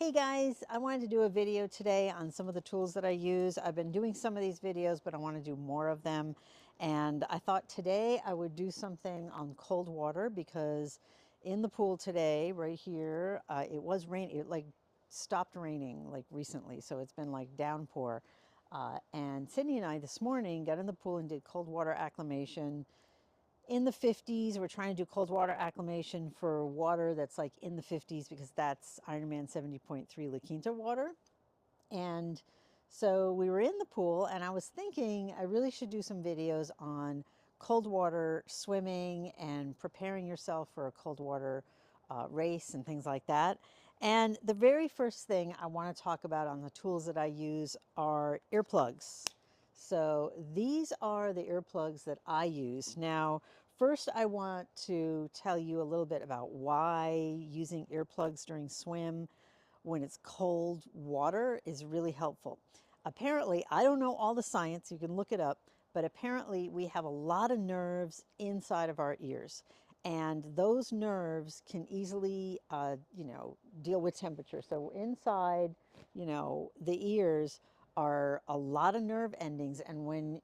Hey guys, I wanted to do a video today on some of the tools that I use. I've been doing some of these videos, but I want to do more of them. And I thought today I would do something on cold water because in the pool today, right here, it was raining. It like stopped raining like recently. So it's been like downpour. And Sydney and I this morning got in the pool and did cold water acclimation in the 50s. We're trying to do cold water acclimation for water that's like in the 50s because that's Ironman 70.3 La Quinta water. And so we were in the pool and I was thinking I really should do some videos on cold water swimming and preparing yourself for a cold water race and things like that. And the very first thing I want to talk about on the tools that I use are earplugs. So these are the earplugs that I use. Now, first I want to tell you a little bit about why using earplugs during swim when it's cold water is really helpful. Apparently, I don't know all the science, you can look it up, but apparently we have a lot of nerves inside of our ears. And those nerves can easily, deal with temperature. So inside, the ears are a lot of nerve endings. And when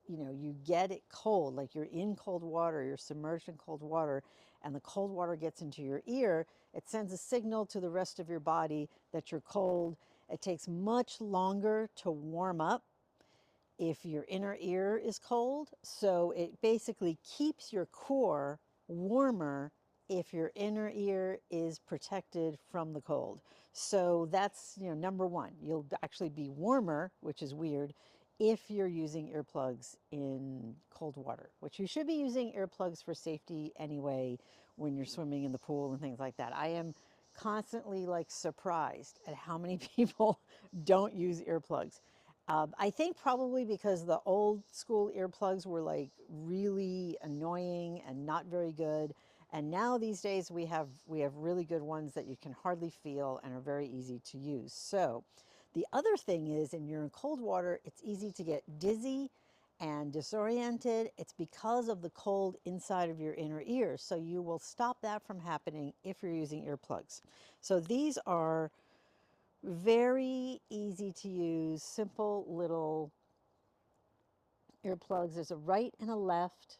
you get it cold, like you're in cold water, you're submerged in cold water, and the cold water gets into your ear, it sends a signal to the rest of your body that you're cold. It takes much longer to warm up if your inner ear is cold. So it basically keeps your core warmer if your inner ear is protected from the cold. So that's, number one. You'll actually be warmer, which is weird, if you're using earplugs in cold water, which you should be using earplugs for safety anyway when you're swimming in the pool and things like that. I am constantly like surprised at how many people don't use earplugs. I think probably because the old school earplugs were like really annoying and not very good. And now these days we have really good ones that you can hardly feel and are very easy to use. So the other thing is, when you're in cold water, it's easy to get dizzy and disoriented. It's because of the cold inside of your inner ear. So you will stop that from happening if you're using earplugs. So these are very easy to use, simple little earplugs. There's a right and a left,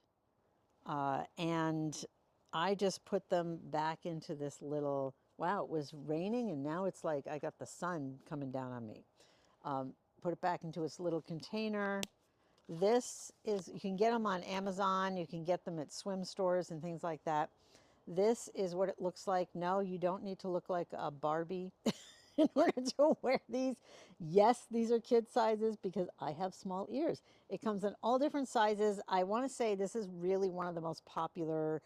and I just put them back into this little, wow, it was raining and now it's like I got the sun coming down on me. Put it back into its little container. This is, you can get them on Amazon, you can get them at swim stores and things like that. This is what it looks like. No, you don't need to look like a Barbie in order to wear these. Yes, these are kid sizes because I have small ears. It comes in all different sizes. I want to say this is really one of the most popular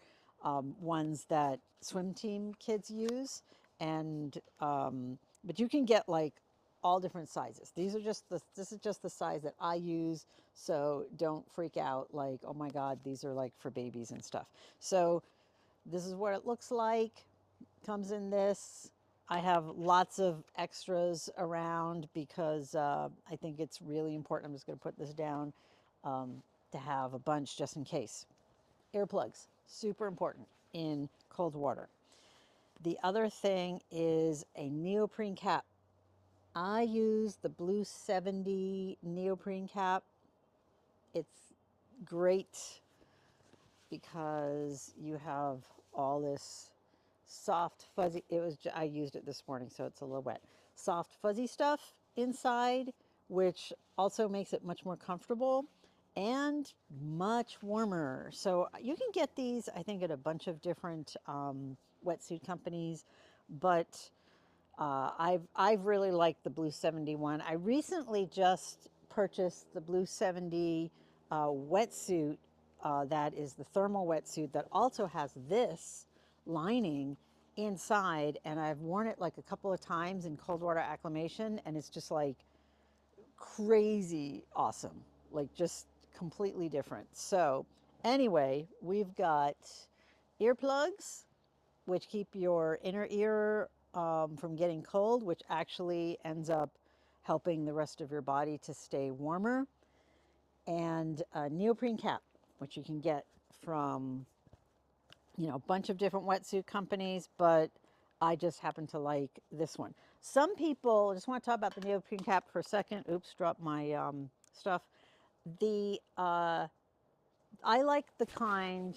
ones that swim team kids use. And, but you can get like all different sizes. This is just the size that I use. So don't freak out like, oh my God, these are like for babies and stuff. So this is what it looks like. Comes in this. I have lots of extras around because I think it's really important. I'm just going to put this down to have a bunch just in case. Earplugs, super important in cold water. The other thing is a neoprene cap. I use the Blue 70 neoprene cap. It's great because you have all this soft fuzzy, I used it this morning so it's a little wet, soft fuzzy stuff inside, which also makes it much more comfortable and much warmer. So you can get these, I think, at a bunch of different wetsuit companies, but I've really liked the Blue 71. I recently just purchased the Blue 70 wetsuit. That is the thermal wetsuit that also has this lining inside, and I've worn it like a couple of times in cold water acclimation, and it's just like crazy awesome, like just completely different. So anyway, we've got earplugs which keep your inner ear from getting cold, which actually ends up helping the rest of your body to stay warmer, and a neoprene cap, which you can get from a bunch of different wetsuit companies, but I just happen to like this one. Some people, I just want to talk about the neoprene cap for a second. Oops, dropped my stuff. The I like the kind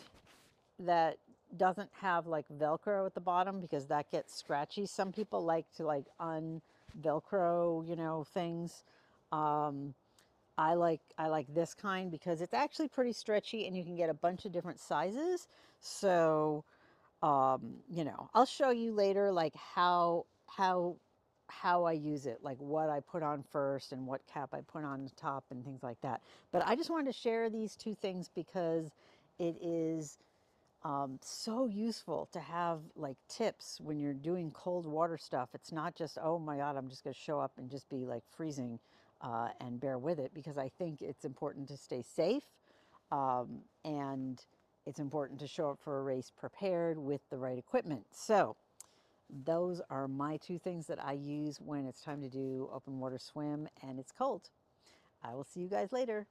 that doesn't have like Velcro at the bottom because that gets scratchy. Some people like to like un-Velcro, you know, things. Um, I like this kind because it's actually pretty stretchy and you can get a bunch of different sizes. So you know, I'll show you later like how I use it, like what I put on first and what cap I put on the top and things like that. But I just wanted to share these two things because it is so useful to have like tips when you're doing cold water stuff. It's not just, oh my God, I'm just going to show up and just be like freezing and bear with it, because I think it's important to stay safe, and it's important to show up for a race prepared with the right equipment. So those are my two things that I use when it's time to do open water swim and it's cold. I will see you guys later.